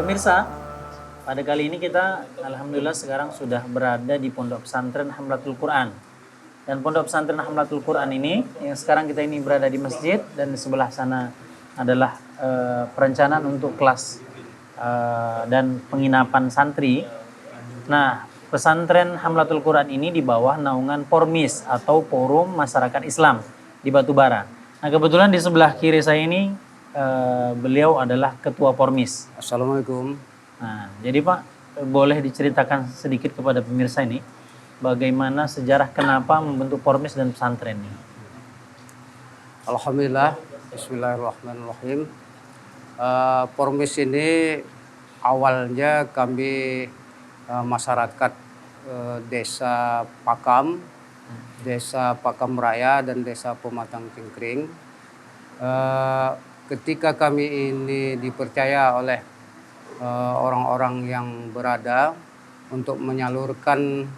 Pemirsa, pada kali ini kita alhamdulillah sekarang sudah berada di Pondok Pesantren Hamlatul Quran. Dan Pondok Pesantren Hamlatul Quran ini yang sekarang kita ini berada di masjid, dan di sebelah sana adalah perencanaan untuk kelas dan penginapan santri. Nah, Pesantren Hamlatul Quran ini di bawah naungan Pormis atau Forum Masyarakat Islam di Batubara. Nah, kebetulan di sebelah kiri saya ini beliau adalah ketua Pormis. Assalamualaikum. Nah, jadi Pak, boleh diceritakan sedikit kepada pemirsa ini bagaimana sejarah kenapa membentuk Pormis dan pesantren ini? Alhamdulillah, Bismillahirrahmanirrahim. Pormis ini awalnya kami masyarakat desa Pakam Raya dan desa Pematang Cingkring. Ketika kami ini dipercaya oleh orang-orang yang berada untuk menyalurkan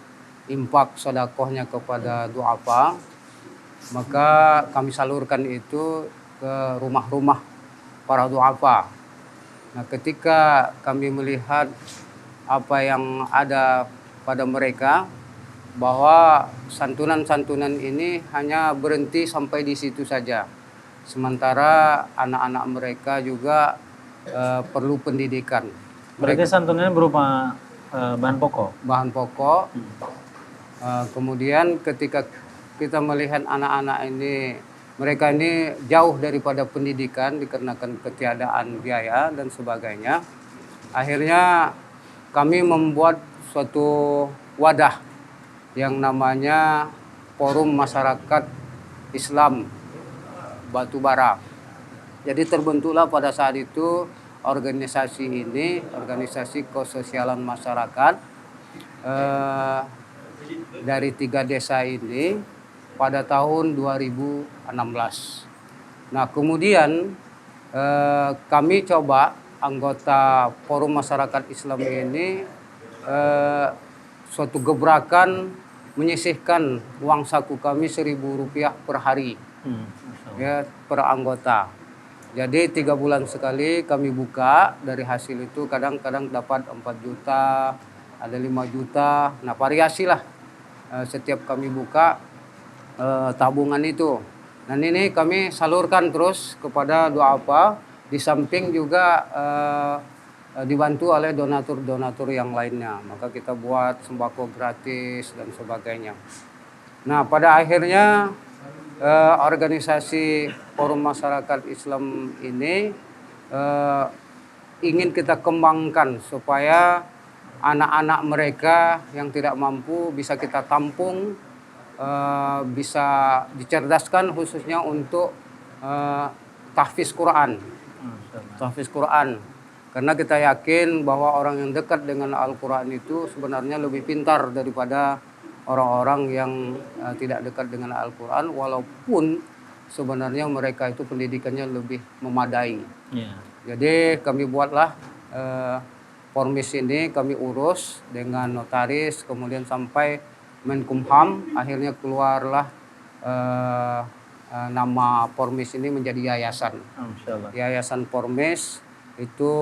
infak sedekahnya kepada duafa, maka kami salurkan itu ke rumah-rumah para duafa. Nah, ketika kami melihat apa yang ada pada mereka, bahwa santunan-santunan ini hanya berhenti sampai di situ saja. Sementara anak-anak mereka juga perlu pendidikan. Berarti santunannya berupa bahan pokok? Bahan pokok. Kemudian ketika kita melihat anak-anak ini, mereka ini jauh daripada pendidikan dikarenakan ketiadaan biaya dan sebagainya. Akhirnya kami membuat suatu wadah yang namanya Forum Masyarakat Islam Batubara. Jadi terbentuklah pada saat itu organisasi ini, organisasi kesosialan masyarakat dari 3 desa ini pada tahun 2016. Nah, kemudian kami coba anggota Forum Masyarakat Islam ini suatu gebrakan menyisihkan uang saku kami Rp1.000 per hari. Ya, per anggota. Jadi 3 bulan sekali kami buka. Dari hasil itu kadang-kadang dapat 4 juta, ada 5 juta. Nah, variasi lah setiap kami buka tabungan itu. Dan ini kami salurkan terus kepada duafa, di samping juga dibantu oleh donatur-donatur yang lainnya. Maka kita buat sembako gratis dan sebagainya. Nah, pada akhirnya organisasi Forum Masyarakat Islam ini ingin kita kembangkan supaya anak-anak mereka yang tidak mampu bisa kita tampung, bisa dicerdaskan khususnya untuk tahfiz Quran. Tahfiz Quran. Karena kita yakin bahwa orang yang dekat dengan Al-Quran itu sebenarnya lebih pintar daripada orang-orang yang tidak dekat dengan Al-Quran, walaupun sebenarnya mereka itu pendidikannya lebih memadai. Yeah. Jadi kami buatlah Pormis ini, kami urus dengan notaris, kemudian sampai Menkumham, akhirnya keluarlah nama Pormis ini menjadi yayasan. Yayasan Pormis itu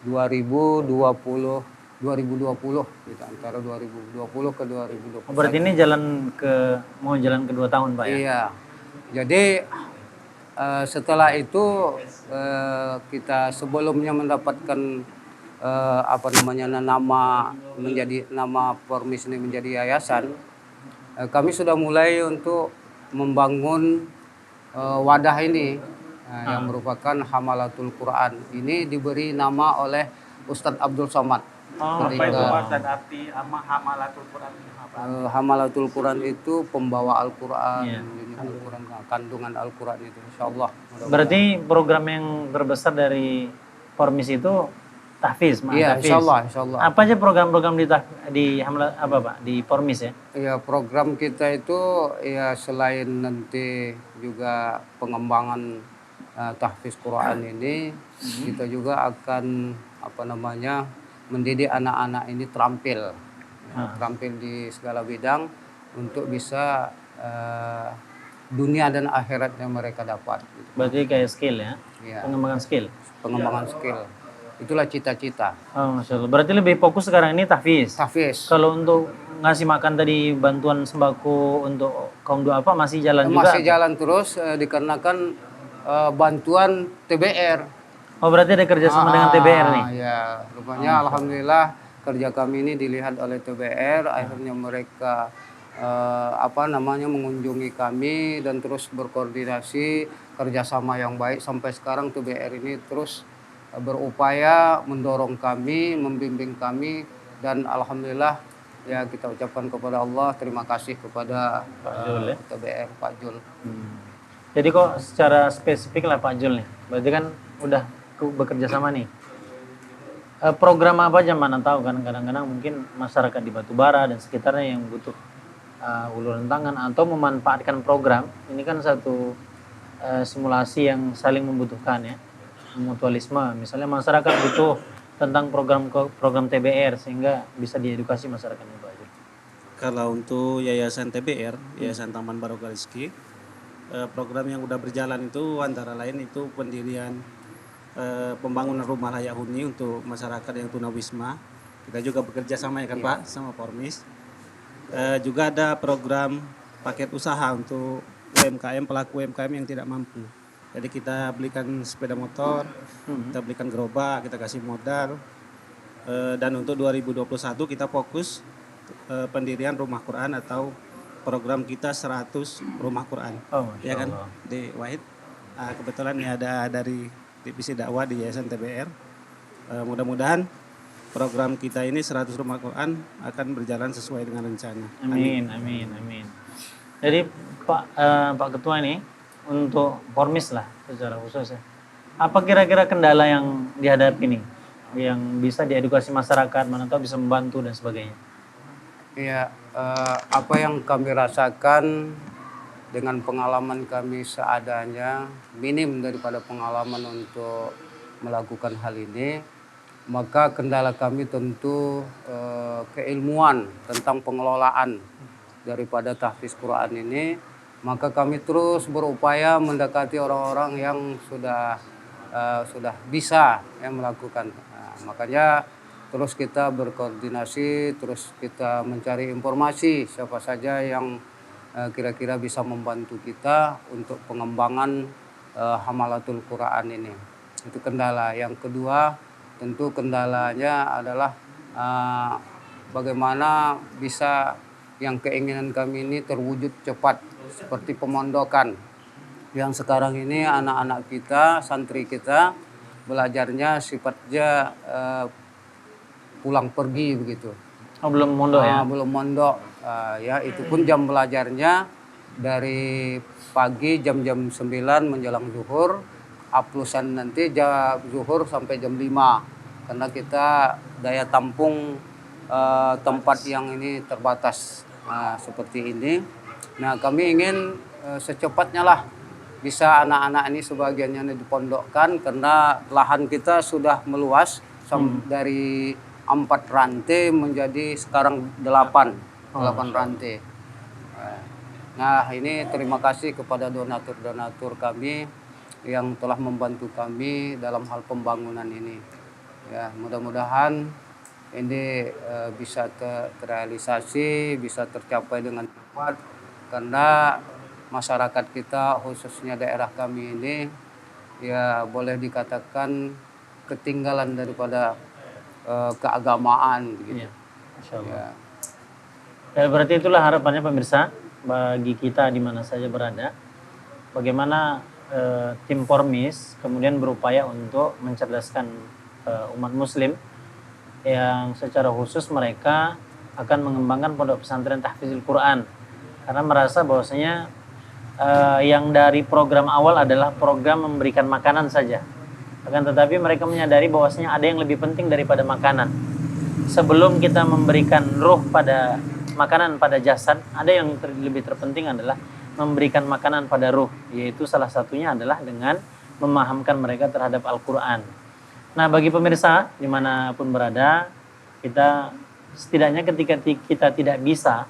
2020 gitu, antara 2020 ke 2021. Berarti ini mau jalan ke 2 tahun, Pak, ya? Iya. Jadi setelah itu kita sebelumnya mendapatkan nama Pormis ini menjadi yayasan, kami sudah mulai untuk membangun wadah ini yang merupakan Hamalatul Quran. Ini diberi nama oleh Ustadz Abdul Somad. Oh, Apa itu Pak dan arti Hamalatul Quran ini apa? Hamalatul Quran itu pembawa Al-Quran, Iya. ini Al-Quran, kandungan Al-Quran itu, insya Allah. Berarti program yang terbesar dari Formis itu tahfiz, Iya, tahfiz. insya Allah, insya Allah. Apa aja program-program di Hamla apa Pak? Di Formis ya? Ya, program kita itu ya selain nanti juga pengembangan tahfiz Quran ini, kita juga akan mendidik anak-anak ini terampil, terampil di segala bidang untuk bisa dunia dan akhiratnya mereka dapat. Gitu. Berarti kayak skill ya? Ya, Pengembangan skill. pengembangan skill. Itulah cita-cita. Oh, Masya Allah. Berarti lebih fokus sekarang ini tahfiz. Tahfiz. Kalau untuk ngasih makan tadi bantuan sembako untuk kaum duafa masih jalan juga? Masih jalan terus dikarenakan bantuan TBR. Oh, berarti ada kerjasama dengan TBR nih? Ya, rupanya alhamdulillah kerja kami ini dilihat oleh TBR, akhirnya mereka mengunjungi kami dan terus berkoordinasi kerjasama yang baik sampai sekarang. TBR ini terus berupaya mendorong kami, membimbing kami, dan alhamdulillah ya kita ucapkan kepada Allah terima kasih kepada Pak Jul ya? TBR Pak Jul. Jadi kok secara spesifik lah Pak Jul nih, berarti kan udah bekerja sama nih. Program apa aja mana tahu kan, kadang-kadang mungkin masyarakat di Batubara dan sekitarnya yang butuh uluran tangan atau memanfaatkan program. Ini kan satu simulasi yang saling membutuhkan ya, mutualisme. Misalnya masyarakat butuh tentang program TBR sehingga bisa diedukasi masyarakatnya Pak Jul. Kalau untuk Yayasan TBR, Yayasan Taman Barokah Rizki, program yang udah berjalan itu antara lain itu pendirian pembangunan rumah layak huni untuk masyarakat yang tunawisma. Kita juga bekerja sama ya kan Pak, sama Formis. Juga ada program paket usaha untuk UMKM, pelaku UMKM yang tidak mampu. Jadi kita belikan sepeda motor, kita belikan gerobak, kita kasih modal. Dan untuk 2021 kita fokus pendirian rumah Quran atau program kita 100 rumah Quran. Oh, Masya Ya kan, Allah. di Wahid. Kebetulan ini ada dari divisi dakwah di Yayasan TBR. Mudah-mudahan program kita ini 100 rumah Quran akan berjalan sesuai dengan rencana. Amin, amin, amin. Jadi Pak Ketua ini untuk Formis lah secara khusus ya. Apa kira-kira kendala yang dihadapi nih, yang bisa diedukasi masyarakat, mana tahu bisa membantu dan sebagainya? Ya, apa yang kami rasakan dengan pengalaman kami seadanya, minim daripada pengalaman untuk melakukan hal ini, maka kendala kami tentu keilmuan tentang pengelolaan daripada tahfiz Quran ini. Maka kami terus berupaya mendekati orang-orang yang sudah bisa melakukan. Nah, makanya terus kita berkoordinasi, terus kita mencari informasi siapa saja yang kira-kira bisa membantu kita untuk pengembangan Hamalatul Quran ini. Itu kendala. Yang kedua, tentu kendalanya adalah bagaimana bisa yang keinginan kami ini terwujud cepat, seperti pemondokan. Yang sekarang ini anak-anak kita, santri kita, belajarnya sifatnya pulang pergi begitu. Oh, belum mondok ya? Belum mondok. Ya, itu pun jam belajarnya dari pagi jam-jam 9 menjelang zuhur, aplusan nanti jam zuhur sampai jam 5. Karena kita daya tampung tempat yang ini terbatas seperti ini. Nah, kami ingin secepatnya lah bisa anak-anak ini sebagiannya dipondokkan karena lahan kita sudah meluas dari 4 rantai menjadi sekarang 8 rantai. Nah, ini terima kasih kepada donatur-donatur kami yang telah membantu kami dalam hal pembangunan ini. Ya, mudah-mudahan ini bisa terrealisasi, bisa tercapai dengan cepat karena masyarakat kita khususnya daerah kami ini ya boleh dikatakan ketinggalan daripada keagamaan gitu. Iya, Masya Allah. Ya. Ya, berarti itulah harapannya pemirsa. bagi kita di mana saja berada, bagaimana tim Pormis kemudian berupaya untuk mencerdaskan umat muslim yang secara khusus mereka akan mengembangkan pondok pesantren tahfizul Quran, karena merasa bahwasanya yang dari program awal adalah program memberikan makanan saja, akan tetapi mereka menyadari bahwasanya ada yang lebih penting daripada makanan. Sebelum kita memberikan ruh pada makanan pada jasad, ada yang lebih terpenting adalah memberikan makanan pada ruh, yaitu salah satunya adalah dengan memahamkan mereka terhadap Al-Quran. Nah, bagi pemirsa dimanapun berada, kita setidaknya ketika kita tidak bisa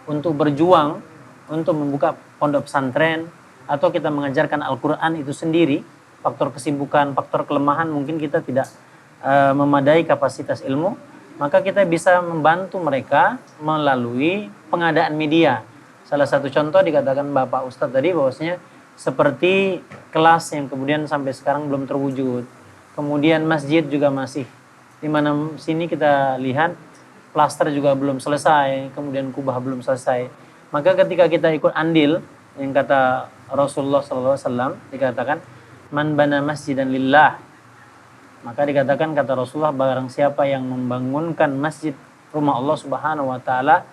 untuk berjuang untuk membuka pondok pesantren atau kita mengajarkan Al-Quran itu sendiri, faktor kesibukan, faktor kelemahan mungkin kita tidak memadai kapasitas ilmu, maka kita bisa membantu mereka melalui pengadaan media. Salah satu contoh dikatakan Bapak Ustadz tadi bahwasanya seperti kelas yang kemudian sampai sekarang belum terwujud. Kemudian masjid juga masih, di mana sini kita lihat plaster juga belum selesai, kemudian kubah belum selesai. Maka ketika kita ikut andil, yang kata Rasulullah SAW dikatakan man bana masjidan lillah, maka dikatakan kata Rasulullah, barang siapa yang membangunkan masjid rumah Allah Subhanahu wa taala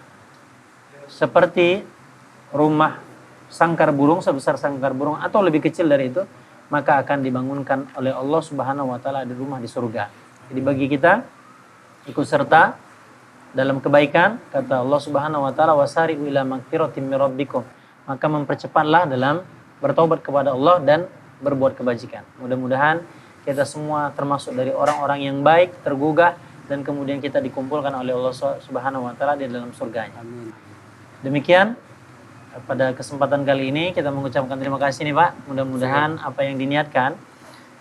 seperti rumah sangkar burung, sebesar sangkar burung atau lebih kecil dari itu, maka akan dibangunkan oleh Allah Subhanahu wa taala di rumah di surga. Jadi bagi kita ikut serta dalam kebaikan, kata Allah Subhanahu wa taala, wasari'u ila magfiratin mir rabbikum, maka mempercepatlah dalam bertobat kepada Allah dan berbuat kebajikan. Mudah-mudahan kita semua termasuk dari orang-orang yang baik, tergugah, dan kemudian kita dikumpulkan oleh Allah Subhanahu wa taala di dalam surganya. Amin. Demikian pada kesempatan kali ini kita mengucapkan terima kasih nih Pak. Mudah-mudahan apa yang diniatkan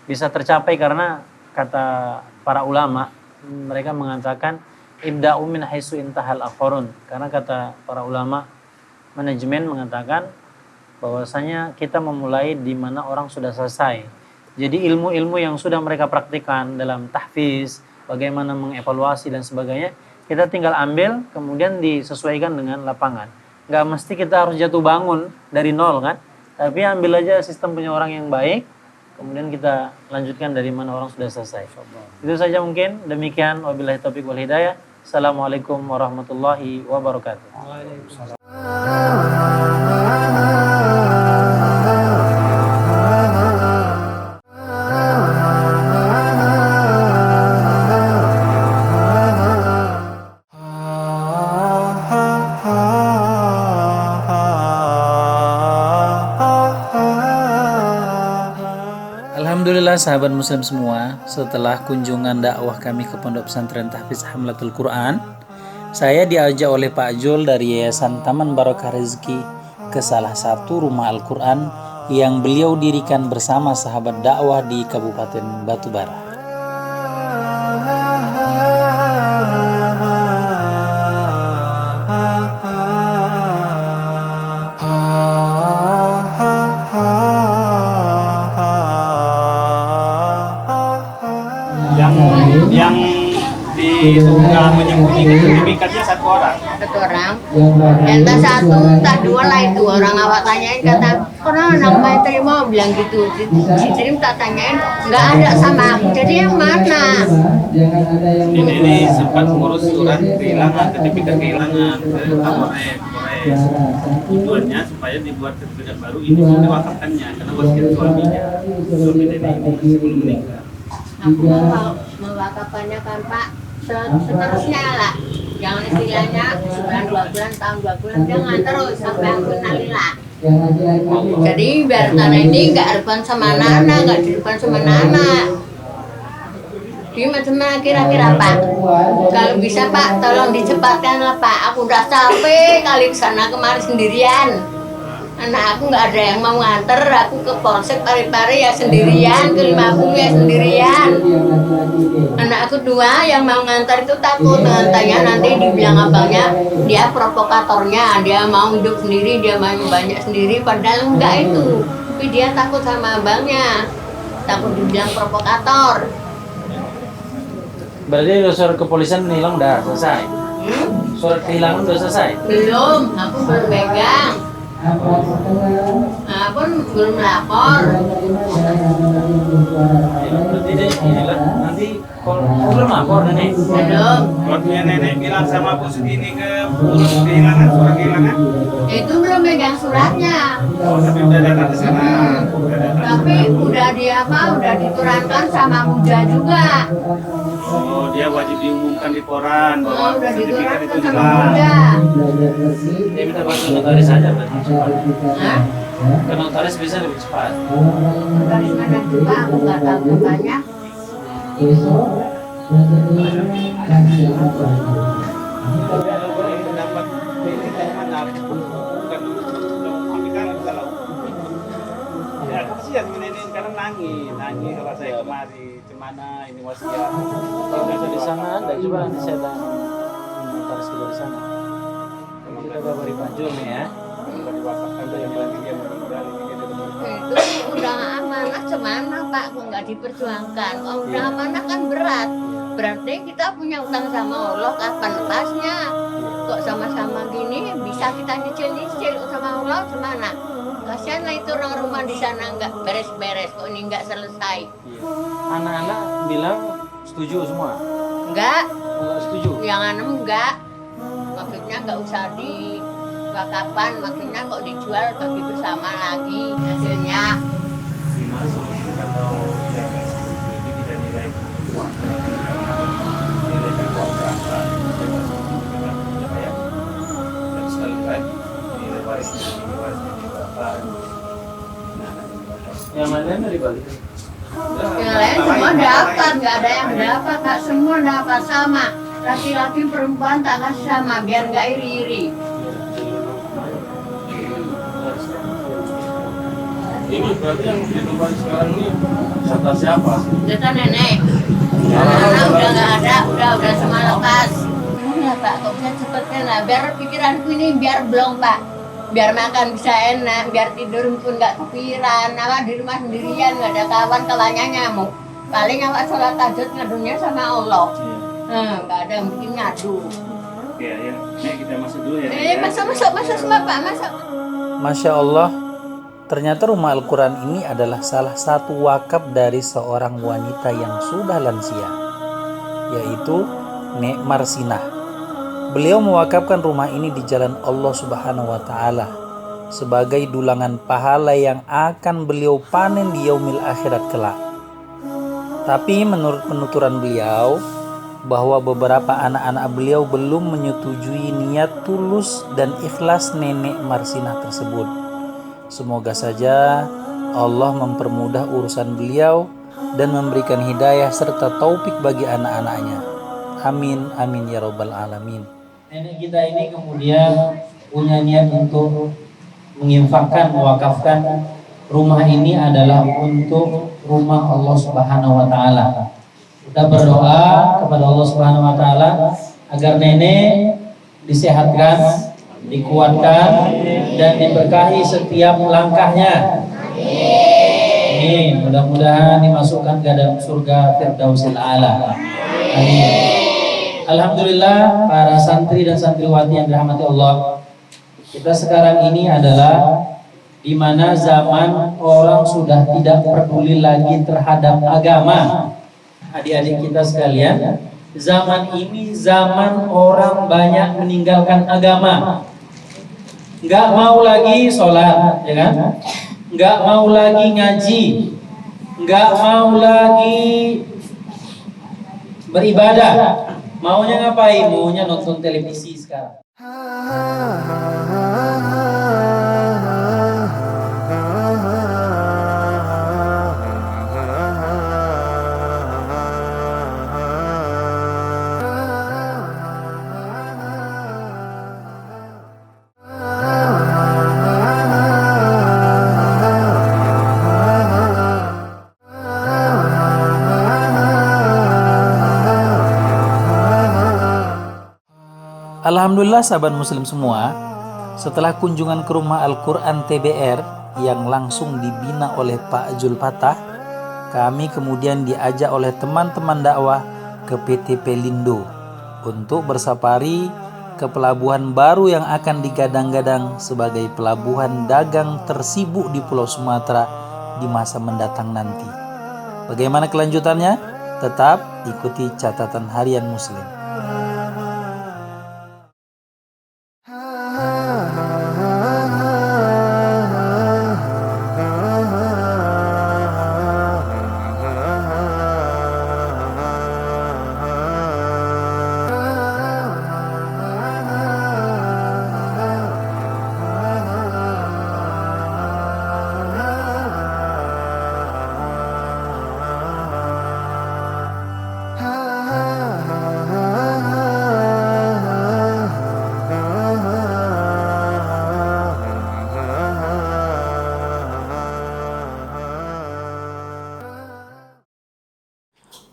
bisa tercapai, karena kata para ulama mereka mengatakan ibda'u min haitsu intahal akharun, karena kata para ulama manajemen mengatakan bahwasanya kita memulai di mana orang sudah selesai. Jadi ilmu-ilmu yang sudah mereka praktikkan dalam tahfiz, bagaimana mengevaluasi dan sebagainya, kita tinggal ambil kemudian disesuaikan dengan lapangan. Nggak mesti kita harus jatuh bangun dari nol kan, tapi ambil aja sistem punya orang yang baik, kemudian kita lanjutkan dari mana orang sudah selesai. Itu saja mungkin. Demikian, wabillahi taufiq wal hidayah. Assalamualaikum warahmatullahi wabarakatuh. Waalaikumsalam. Alhamdulillah sahabat muslim semua, setelah kunjungan dakwah kami ke Pondok Pesantren Tahfiz Hamlatul Quran, saya diajak oleh Pak Jul dari Yayasan Taman Barokah Rezeki ke salah satu rumah Al-Quran yang beliau dirikan bersama sahabat dakwah di Kabupaten Batubara. Yang diduga menyembunyikan sertifikatnya satu orang. Satu orang. Entah satu, entah dua lah itu. Orang awak tanyain kata, orang namanya terima bilang gitu. Si Trim tak tanyain, nggak ada sama aku. Jadi yang mana? Ini sempat ngurus surat kehilangan, sertifikat kehilangan ke Kapolres. Tujuannya supaya dibuat sertifikat baru ini mau diwakafkannya karena wasiat suaminya. Suami nenek ini sebelum meninggal. Aku mau mewakafannya kan Pak, seterusnya lah. Jangan istilahnya sebulan, 2 bulan, tahun 2 bulan, jangan terus sampai aku nalilah. Jadi biar tanah ini nggak reban sama anak-anak, nggak direban sama anak-anak. Gimana kira-kira Pak? Kalau bisa Pak, tolong dicepatkan lah Pak. Aku udah capek kali kesana kemari sendirian. Anak aku nggak ada yang mau nganter, aku ke Polsek Parepare ya sendirian, ke Limabung ya sendirian. Anak aku 2 yang mau nganter itu takut, tanya nanti dibilang abangnya dia provokatornya, dia mau hidup sendiri, dia mau banyak sendiri, padahal enggak itu. Tapi dia takut sama abangnya, takut dibilang provokator. Berarti unsur kepolisian menilang udah selesai? Surat kehilangan udah selesai? Belum, aku belum pegang. Aku belum lapor. Berarti deh, inilah nanti kalau belum lapor nenek. Belum. Waktunya nenek bilang sama bos ini ke urus kehilangan, surat kehilangan. Itu belum pegang suratnya. Oh, tapi udah datang ke sana. Udah datang. Tapi udah udah diturunkan sama Muda juga. Oh, dia wajib diumumkan di koran bahwa Udah sertifikat diturunkan itu sama hilang. Muda. Dia minta bantu notaris aja berarti cepat. Hah? Ke notaris bisa lebih cepat. Dari mana juga aku nggak tahu banyak. Tapi kalau ini dapat ini dari mana? Bukan kami kan kalau ya kasihan nenek karena nangis kalau saya kemari cemana ini wasiat. Kalau di sana ada coba nanti saya tanya notaris kita di sana. Kita kabari Pak Jul nih ya. Kalau diwakafkan dia bilang dia meninggal ini dia Itu udah amanah cemana Pak, kok nggak diperjuangkan? Oh, udah amanah kan berat. Berarti kita punya utang sama Allah, kapan lepasnya? Kok sama-sama gini bisa kita nyicil-nyicil sama Allah cemana? Kasihan lah itu orang rumah di sana nggak beres-beres, kok ini nggak selesai. Anak-anak bilang setuju semua. Enggak, Enggak setuju. yang anem enggak. Maksudnya nggak usah di wakapan, maksudnya kok dijual bagi bersama lagi hasilnya. dimasuk atau yang ini tidak nilai uang nilai uang berapa dan sekali lagi nilai warisnya berapa Yang lain dari Bali. Yang lain semua dapat, nggak ada yang dapat, tak semua dapat sama. Laki-laki perempuan tak kasih sama, biar nggak iri-iri. ini berarti yang ditemukan sekarang ini kata siapa? Data nenek, anak-anak udah nggak ada, udah semua lepas. Ya Pak, kok bisa cepetnya lah, biar pikiranku ini biar belum Pak. Biar makan bisa enak, biar tidur pun nggak kepikiran. Awak di rumah sendirian, nggak ada kawan-kawannya nyamuk. Paling awak sholat tahajud ngadunya sama Allah. Nggak ada yang bikin ngadu. Oke ya, nih kita masuk dulu ya. Masuk semua Pak, masuk. Masya Allah, ternyata rumah Al-Quran ini adalah salah satu wakaf dari seorang wanita yang sudah lansia, yaitu Nek Marsinah. Beliau mewakafkan rumah ini di jalan Allah Subhanahu wa Ta'ala sebagai dulangan pahala yang akan beliau panen di yaumil akhirat kelak. Tapi menurut penuturan beliau, bahwa beberapa anak-anak beliau belum menyetujui niat tulus dan ikhlas Nenek Marsinah tersebut. Semoga saja Allah mempermudah urusan beliau dan memberikan hidayah serta taufik bagi anak-anaknya. Amin, amin ya rabbal alamin. Nenek kita ini kemudian punya niat untuk menginfakkan, mewakafkan rumah ini adalah untuk rumah Allah Subhanahu wa Ta'ala. Kita berdoa kepada Allah Subhanahu wa Ta'ala agar nenek disehatkan, dikuatkan, dan diberkahi setiap langkahnya. Amin. Mudah-mudahan dimasukkan ke dalam surga Firdausil A'la. Amin. Alhamdulillah, para santri dan santriwati yang dirahmati Allah, kita sekarang ini adalah di mana zaman orang sudah tidak peduli lagi terhadap agama. Adik-adik kita sekalian, zaman ini zaman orang banyak meninggalkan agama. Nggak mau lagi sholat, ya kan? Nggak mau lagi ngaji, nggak mau lagi beribadah. Maunya ngapain? Maunya nonton televisi sekarang. Alhamdulillah sahabat muslim semua, setelah kunjungan ke rumah Al-Quran TBR yang langsung dibina oleh Pak Jul Patah, kami kemudian diajak oleh teman-teman dakwah ke PT Pelindo, untuk bersafari ke pelabuhan baru yang akan digadang-gadang sebagai pelabuhan dagang tersibuk di Pulau Sumatera di masa mendatang nanti. Bagaimana kelanjutannya? Tetap ikuti catatan harian Muslim.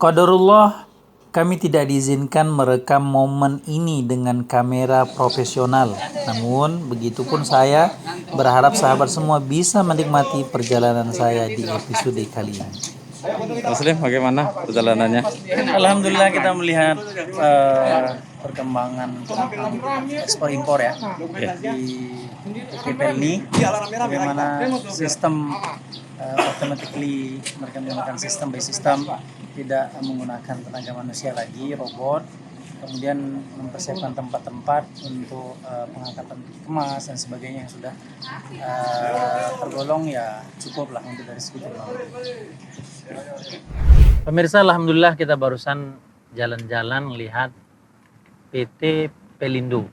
Qadarullah, kami tidak diizinkan merekam momen ini dengan kamera profesional. Namun, begitupun saya berharap sahabat semua bisa menikmati perjalanan saya di episode kali ini. Muslim, bagaimana perjalanannya? Alhamdulillah kita melihat perkembangan ekspor impor ya di PPL ini, bagaimana sistem automatically mereka menggunakan sistem by system, tidak menggunakan tenaga manusia lagi, robot, kemudian mempersiapkan tempat-tempat untuk pengangkatan kemas dan sebagainya yang sudah tergolong ya cukup lah untuk dari segi teknologi. Pemirsa, alhamdulillah kita barusan jalan-jalan melihat PT Pelindo.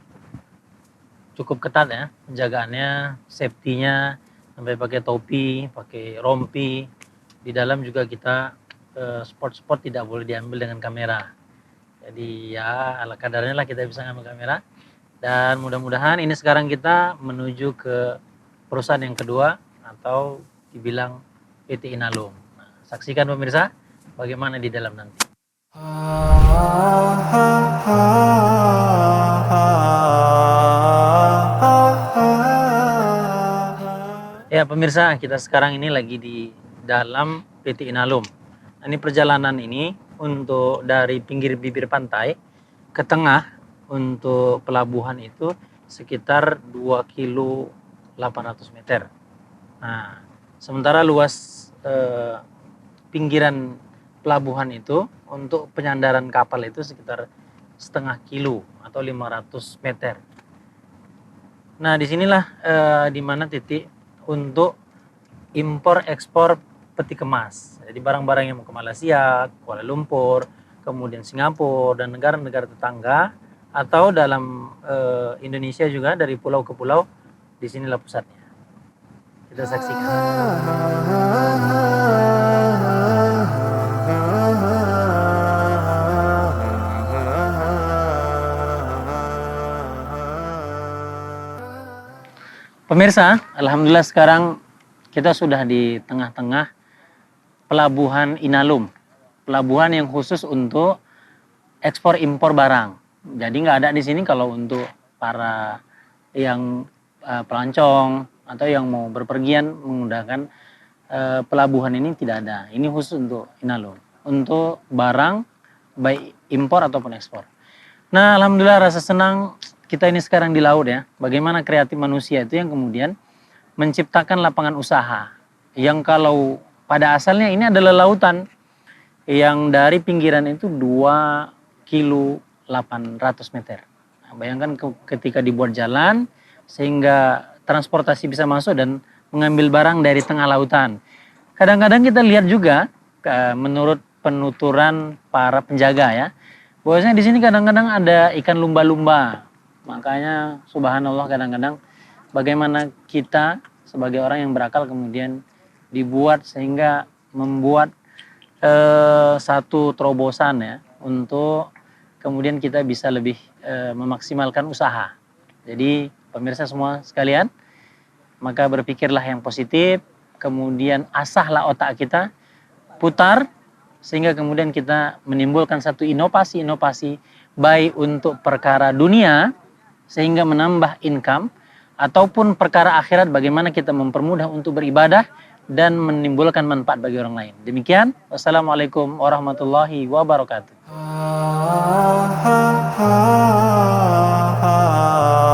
Cukup ketat ya penjagaannya, safety-nya, sampai pakai topi, pakai rompi. Di dalam juga kita sport-sport tidak boleh diambil dengan kamera. Jadi ya ala kadarnya lah kita bisa ngambil kamera. Dan mudah-mudahan ini sekarang kita menuju ke perusahaan yang kedua atau dibilang PT Inalum. Nah, saksikan pemirsa bagaimana di dalam nanti. Ya pemirsa, kita sekarang ini lagi di dalam PT Inalum. Ini perjalanan ini untuk dari pinggir bibir pantai ke tengah untuk pelabuhan itu sekitar 2 kilo 800 meter. Nah, sementara luas pinggiran pelabuhan itu untuk penyandaran kapal itu sekitar setengah kilo atau 500 meter. Nah, disinilah di mana titik untuk impor ekspor peti kemas. Jadi barang-barang yang mau ke Malaysia, Kuala Lumpur, kemudian Singapura dan negara-negara tetangga atau dalam Indonesia juga dari pulau ke pulau, disinilah pusatnya. Kita saksikan. Pemirsa, alhamdulillah sekarang kita sudah di tengah-tengah pelabuhan Inalum. Pelabuhan yang khusus untuk ekspor impor barang. Jadi nggak ada di sini kalau untuk para yang pelancong atau yang mau berpergian menggunakan pelabuhan ini tidak ada. Ini khusus untuk Inalum. Untuk barang baik impor ataupun ekspor. Nah, alhamdulillah rasa senang kita ini sekarang di laut ya. Bagaimana kreatif manusia itu yang kemudian menciptakan lapangan usaha. Yang kalau pada asalnya ini adalah lautan yang dari pinggiran itu 2 kilo 800 meter. Nah, bayangkan ketika dibuat jalan sehingga transportasi bisa masuk dan mengambil barang dari tengah lautan. Kadang-kadang kita lihat juga menurut penuturan para penjaga ya, bahwasanya di sini kadang-kadang ada ikan lumba-lumba. Makanya subhanallah kadang-kadang bagaimana kita sebagai orang yang berakal kemudian dibuat sehingga membuat satu terobosan ya untuk kemudian kita bisa lebih memaksimalkan usaha. Jadi pemirsa semua sekalian, maka berpikirlah yang positif, kemudian asahlah otak kita, putar sehingga kemudian kita menimbulkan satu inovasi-inovasi baik untuk perkara dunia sehingga menambah income ataupun perkara akhirat bagaimana kita mempermudah untuk beribadah dan menimbulkan manfaat bagi orang lain. Demikian, wassalamualaikum warahmatullahi wabarakatuh. ah, ah, ah, ah.